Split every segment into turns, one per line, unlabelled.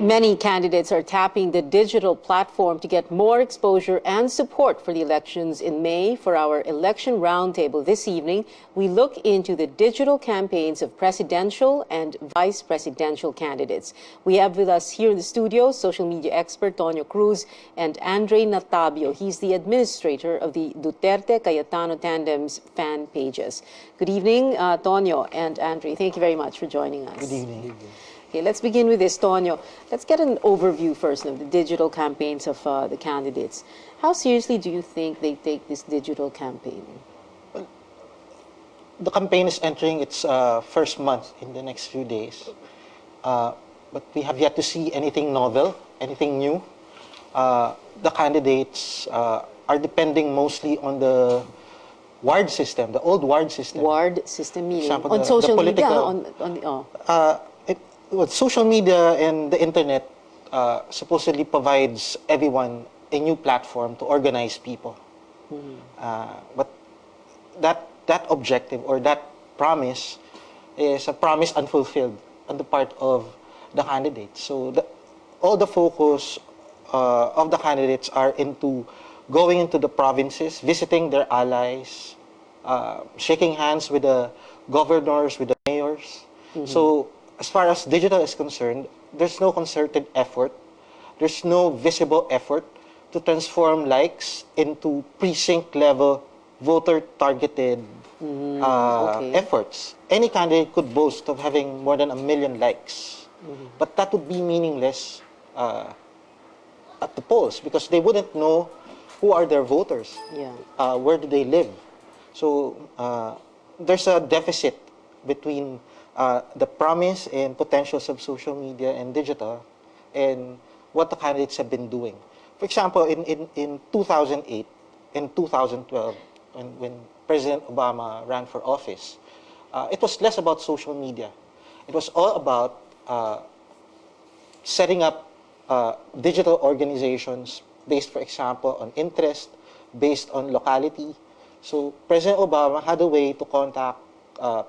Many candidates are tapping the digital platform to get more exposure and support for the elections in May. For our election roundtable this evening, we look into the digital campaigns of presidential and vice presidential candidates. We have with us here in the studio social media expert Tonio Cruz and Andre Natabio. He's the administrator of the Duterte Cayetano Tandem's fan pages. Good evening, Tonio and Andre. Thank you very much for joining us.
Good evening.
Okay, let's begin with this, Tonio. Let's get an overview first of the digital campaigns of the candidates. How seriously do you think they take this digital campaign?
Well, the campaign is entering its first month in the next few days. But we have yet to see anything novel, anything new. The candidates are depending mostly on the ward system, the old ward system.
Ward system meaning?
Example,
on social media?
Well, social media and the internet supposedly provides everyone a new platform to organize people. But that objective or that promise is a promise unfulfilled on the part of the candidates. So all the focus of the candidates are into going into the provinces, visiting their allies, shaking hands with the governors, with the mayors. So as far as digital is concerned, there's no concerted effort, there's no visible effort to transform likes into precinct-level, voter-targeted efforts. Any candidate could boast of having more than 1 million likes, but that would be meaningless at the polls because they wouldn't know who are their voters, where do they live. So there's a deficit between the promise and potentials of social media and digital and what the candidates have been doing. For example, in 2008 and 2012, when President Obama ran for office, it was less about social media. It was all about setting up digital organizations based, for example, on interest, based on locality. So President Obama had a way to contact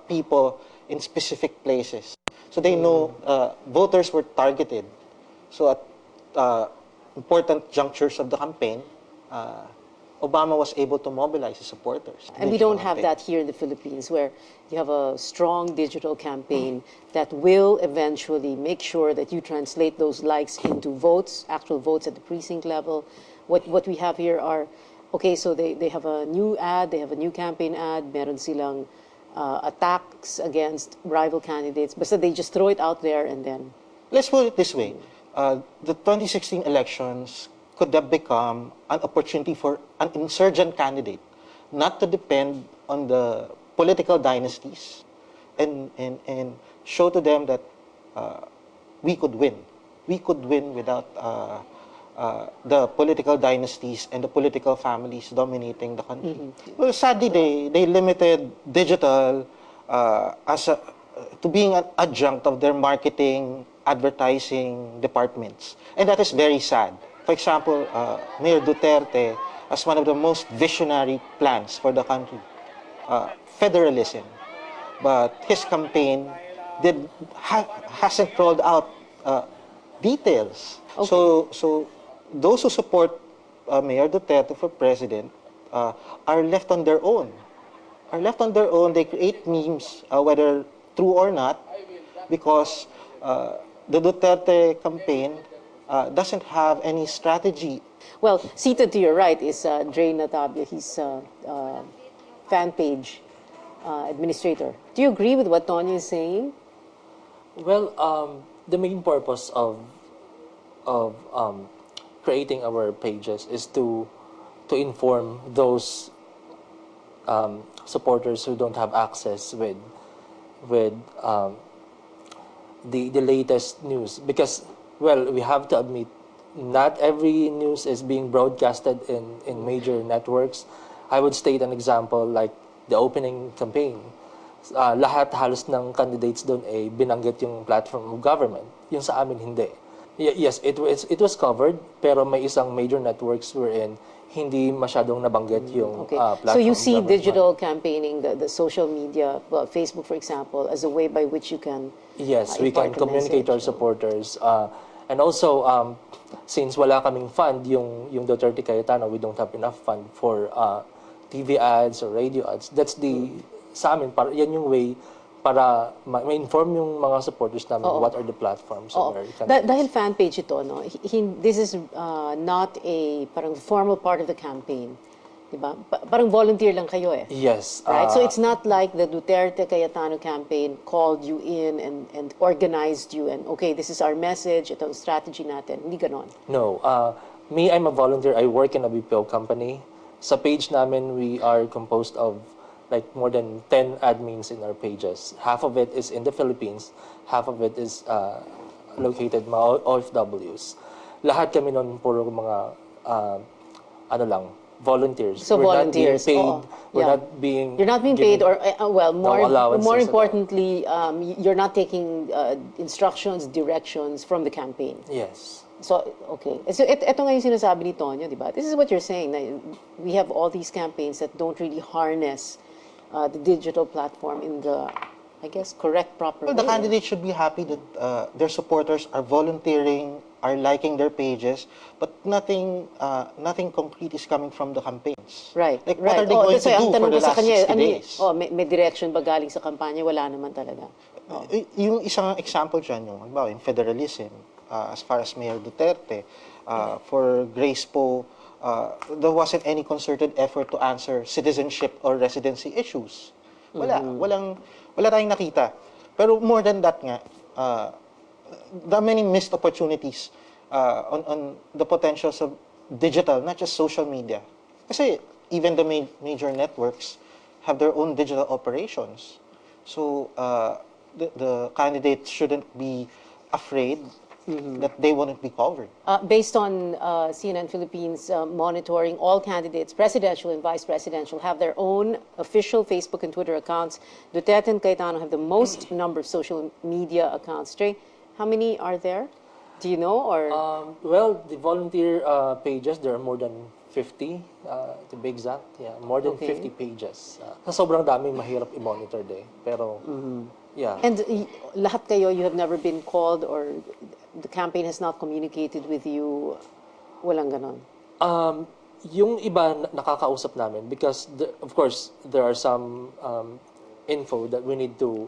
people in specific places. So they know voters were targeted. So at important junctures of the campaign, Obama was able to mobilize his supporters.
And we don't have that here in the Philippines, where you have a strong digital campaign that will eventually make sure that you translate those likes into votes, actual votes at the precinct level. What we have here are, okay, so they have a new ad, they have a new campaign ad, meron silang attacks against rival candidates, but so they just throw it out there and then...
Let's put it this way. The 2016 elections could have become an opportunity for an insurgent candidate not to depend on the political dynasties and show to them that we could win. We could win without the political dynasties and the political families dominating the country. Well, sadly, they limited digital to being an adjunct of their marketing, advertising departments. And that is very sad. For example, Mayor Duterte has one of the most visionary plans for the country, federalism. But his campaign hasn't rolled out details. Okay. So those who support Mayor Duterte for president are left on their own. They create memes, whether true or not, because the Duterte campaign doesn't have any strategy.
Well, seated to your right is Andre Natabio. He's fan page administrator. Do you agree with what Tonio is saying?
Well, the main purpose of creating our pages is to inform those supporters who don't have access with the latest news, because, well, we have to admit not every news is being broadcasted in major networks. I would state an example like the opening campaign. Lahat halos ng candidates doon ay binanggit yung platform of government. Yung sa amin hindi. Yes, it was covered, pero may isang major networks wherein hindi masyadong nabanggit yung platform.
So you see digital campaigning, the social media, well, Facebook, for example, as a way by which you can
Yes, we can communicate our supporters. And also, since wala kaming fund, yung Duterte Cayetano, we don't have enough fund for TV ads or radio ads. That's sa amin, yan yung way para ma-inform yung mga supporters namin what are the platforms
Oo.
of our candidates.
Dahil fan page ito, no? This is not a parang formal part of the campaign. Diba? Parang volunteer lang kayo eh.
Yes.
Right? So it's not like the Duterte Cayetano campaign called you in and organized you and, okay, this is our message, ito ang strategy natin. Hindi ganon.
No. Me, I'm a volunteer. I work in a BPO company. Sa page namin, we are composed of like more than 10 admins in our pages. Half of it is in the Philippines. Half of it is located mga OFWs. Lahat kami nun puro mga volunteers.
So volunteers,
We're
oo.
not being paid. We're
Yeah.
not being
You're not being paid or, well,
allowances
more
at all.
importantly, you're not taking instructions, directions from the campaign.
Yes.
So, okay. So, ito nga yung sinasabi ni Tonyo, di ba? This is what you're saying, na we have all these campaigns that don't really harness the digital platform in the, I guess, correct, proper
Well,
way.
the candidates should be happy that their supporters are volunteering, are liking their pages, but nothing concrete is coming from the campaigns.
Right,
Like,
right.
what are they going
kasi
to
ang
do for
tanong
the
ko sa
last
kanya,
60 days?
may direction ba galing sa kampanya? Wala naman talaga.
Yung isang example dyan, yung halimbawa, yung federalism, as far as Mayor Duterte, for Grace Poe, there wasn't any concerted effort to answer citizenship or residency issues. Wala tayong nakita. Pero more than that nga, there are many missed opportunities on the potentials of digital, not just social media. Kasi even the major networks have their own digital operations. So the candidates shouldn't be afraid that they won't be covered.
Based on CNN Philippines monitoring, all candidates, presidential and vice presidential, have their own official Facebook and Twitter accounts. Duterte and Cayetano have the most number of social media accounts. Jay, how many are there? Do you know? Or
Well, the volunteer pages, there are more than 50, to be exact. Yeah, more than
Okay.
50 pages. Sa sobrang dami, mahirap i-monitor din. Pero, yeah.
and lahat kayo, you have never been called or the campaign has not communicated with you. Walang ganon.
Yung iba nakakausap namin because, of course, there are some info that we need to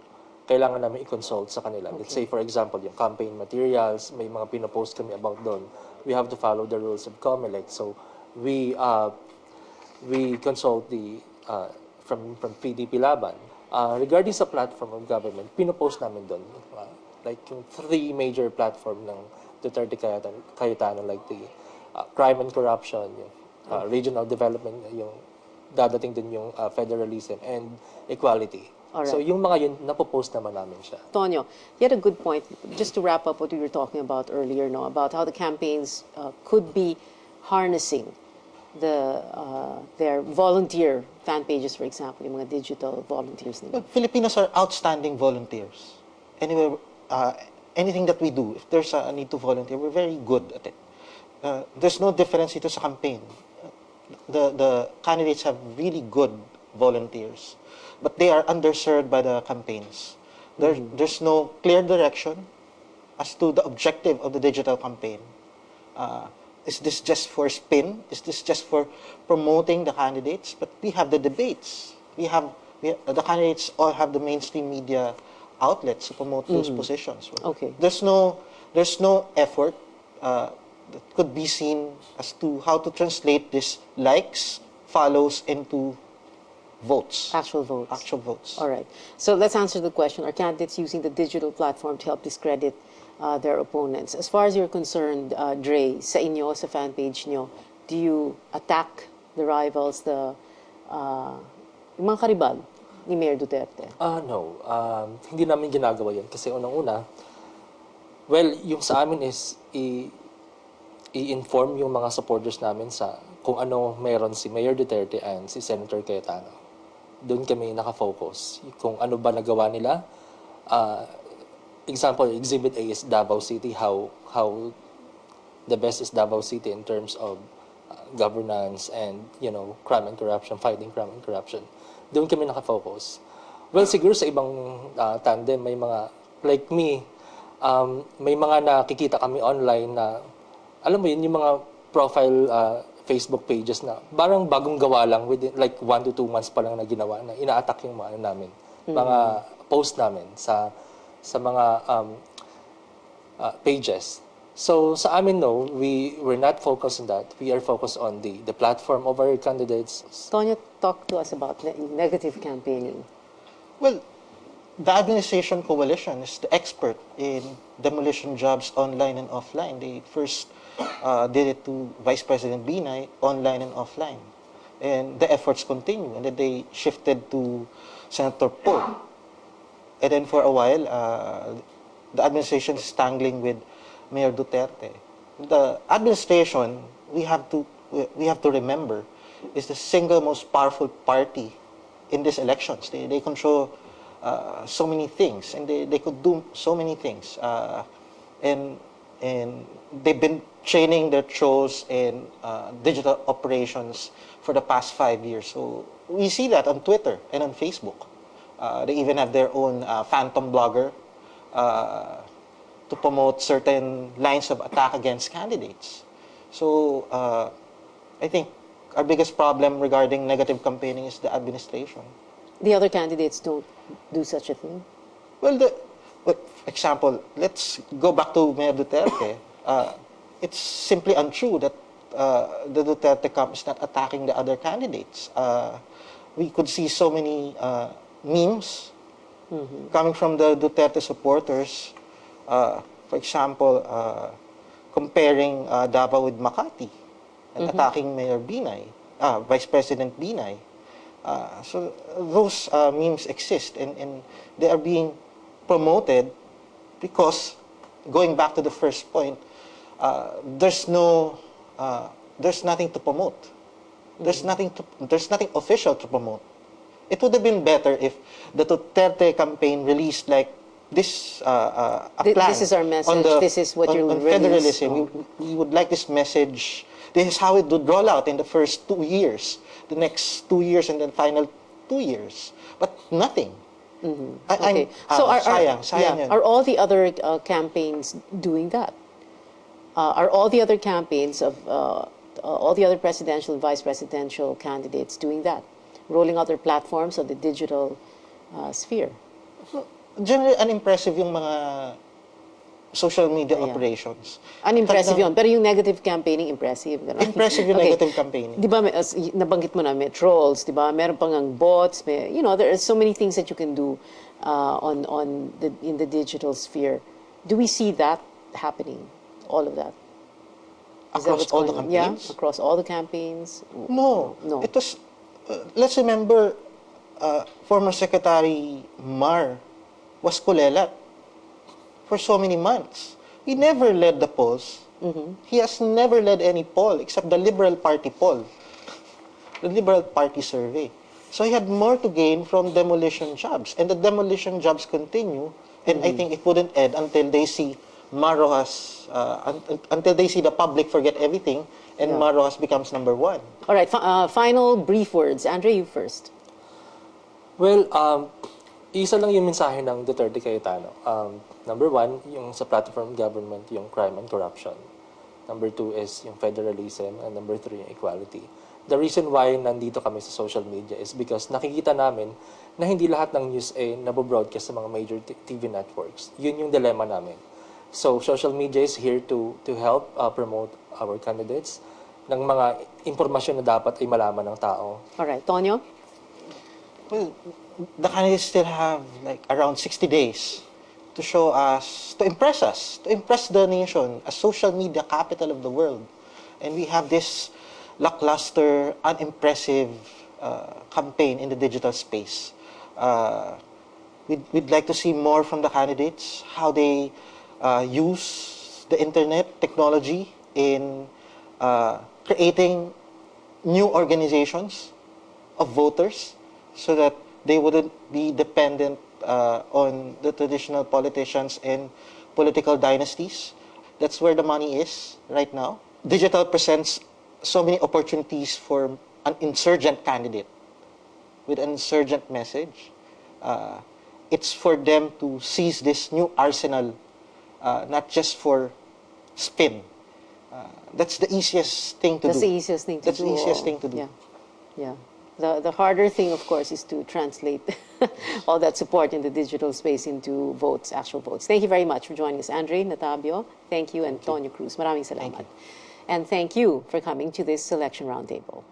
kailangan namin i-consult sa kanila. Let's say, for example, yung campaign materials, may mga pinopost kami about doon. We have to follow the rules of COMELEC. So, we consult from PDP Laban. Regarding sa platform of government, pinopost namin doon. Like yung 3 major platform ng Duterte Cayetano, like the crime and corruption, yung regional development, yung dadating din yung federalism and equality.
Alright.
So yung mga yun, napopost naman namin siya.
Tonyo, you had a good point. Just to wrap up what we were talking about earlier, no, about how the campaigns could be harnessing their volunteer fan pages, for example, yung mga digital volunteers nila.
But Filipinos are outstanding volunteers. Anyway, anything that we do, if there's a need to volunteer, we're very good at it. There's no difference ito sa campaign. The candidates have really good volunteers, but they are underserved by the campaigns. There's no clear direction as to the objective of the digital campaign. Is this just for spin? Is this just for promoting the candidates? But we have the debates. The candidates all have the mainstream media outlets to promote those positions.
Okay.
There's no effort that could be seen as to how to translate this likes, follows into votes.
Actual votes.
Actual votes.
All right. So let's answer the question. Are candidates using the digital platform to help discredit their opponents? As far as you're concerned, Dre, sa inyo, sa fan page nyo, do you attack the rivals, yung mga karibal ni Mayor Duterte?
No. Hindi namin ginagawa yan. Kasi unang-una, well, yung sa amin is i-inform yung mga supporters namin sa kung ano meron si Mayor Duterte and si Senator Cayetano. Doon kami nakafocus. Kung ano ba nagawa nila. Example, Exhibit A is Davao City, how the best is Davao City in terms of governance and, crime and corruption, fighting crime and corruption. Doon kami nakafocus. Well, siguro sa ibang tandem, may mga, like me, may mga nakikita kami online na, alam mo yun, yung mga profile Facebook pages na parang bagong gawa lang, within like 1 to 2 months pa lang na ginawa, na ina-attack yung mga, ano namin, mga post namin sa mga pages. So sa amin, no, we're not focused on that. We are focused on the platform of our candidates.
Tonyo, talk to us about negative campaigning.
Well, the administration coalition is the expert in demolition jobs online and offline. They first did it to Vice President Binay, online and offline. And the efforts continue. And then they shifted to Senator Poe. And then for a while, the administration is tangling with Mayor Duterte. The administration, we have to remember, is the single most powerful party in these elections. They control so many things, and they could do so many things. And they've been training their trolls in digital operations for the past 5 years. So we see that on Twitter and on Facebook. They even have their own phantom blogger to promote certain lines of attack against candidates. So I think our biggest problem regarding negative campaigning is the administration.
The other candidates don't do such a thing.
Well, for example, let's go back to Mayor Duterte. It's simply untrue that the Duterte camp is not attacking the other candidates. We could see so many memes coming from the Duterte supporters. For example, comparing Davao with Makati and attacking Mayor Binay, Vice President Binay. So those memes exist, and they are being promoted because, going back to the first point, there's nothing to promote. There's nothing official to promote. It would have been better if the Duterte campaign released like this a plan.
This is our message. This is what you're
on
release.
federalism. We would like this message. This is how it would roll out in the first 2 years, the next 2 years, and then final 2 years. But nothing.
Okay. So
sayang yun.
are all the other campaigns doing that? Are all the other campaigns of all the other presidential and vice presidential candidates doing that? Rolling out their platforms on the digital sphere?
Generally, unimpressive yung mga social media operations.
Unimpressive yun. Pero yung negative campaigning, impressive. Ganun.
Impressive yung negative campaigning.
Di ba, nabanggit mo na, may trolls, di ba? Meron pang ang bots, there are so many things that you can do in the digital sphere. Do we see that happening? All of that? Is that
Across
what's
all the
going on?
campaigns?
Yeah, across all the campaigns?
No.
No.
It was, let's remember, former Secretary Mar was kulelat for so many months. He never led the polls. He has never led any poll except the Liberal Party poll, the Liberal Party survey. So he had more to gain from demolition jobs. And the demolition jobs continue, and I think it wouldn't end until they see Mar Rojas, until they see the public forget everything, and Mar Rojas becomes number 1.
All right, final brief words. Andre, you first.
Well, isa lang yung mensahe ng Duterte Cayetano. Number 1, yung sa platform government, yung crime and corruption. Number 2 is yung federalism. And number 3, yung equality. The reason why nandito kami sa social media is because nakikita namin na hindi lahat ng news ay nabobroadcast sa mga major TV networks. Yun yung dilemma namin. So, social media is here to help promote our candidates ng mga impormasyon na dapat ay malaman ng tao.
All right, Tonyo?
Well, the candidates still have like around 60 days to show us, to impress the nation as social media capital of the world. And we have this lackluster, unimpressive campaign in the digital space. We'd like to see more from the candidates, how they use the internet technology in creating new organizations of voters so that they wouldn't be dependent on the traditional politicians and political dynasties. That's where the money is right now. Digital presents so many opportunities for an insurgent candidate with an insurgent message. It's for them to seize this new arsenal not just for spin. That's the easiest thing to
That's
do.
the easiest thing to
That's
do.
the easiest thing to do.
Yeah, yeah. The harder thing, of course, is to translate all that support in the digital space into votes, actual votes. Thank you very much for joining us, Andre Natabio. Thank you, and Tonyo Cruz. Maraming salamat. And thank you for coming to this Election Roundtable.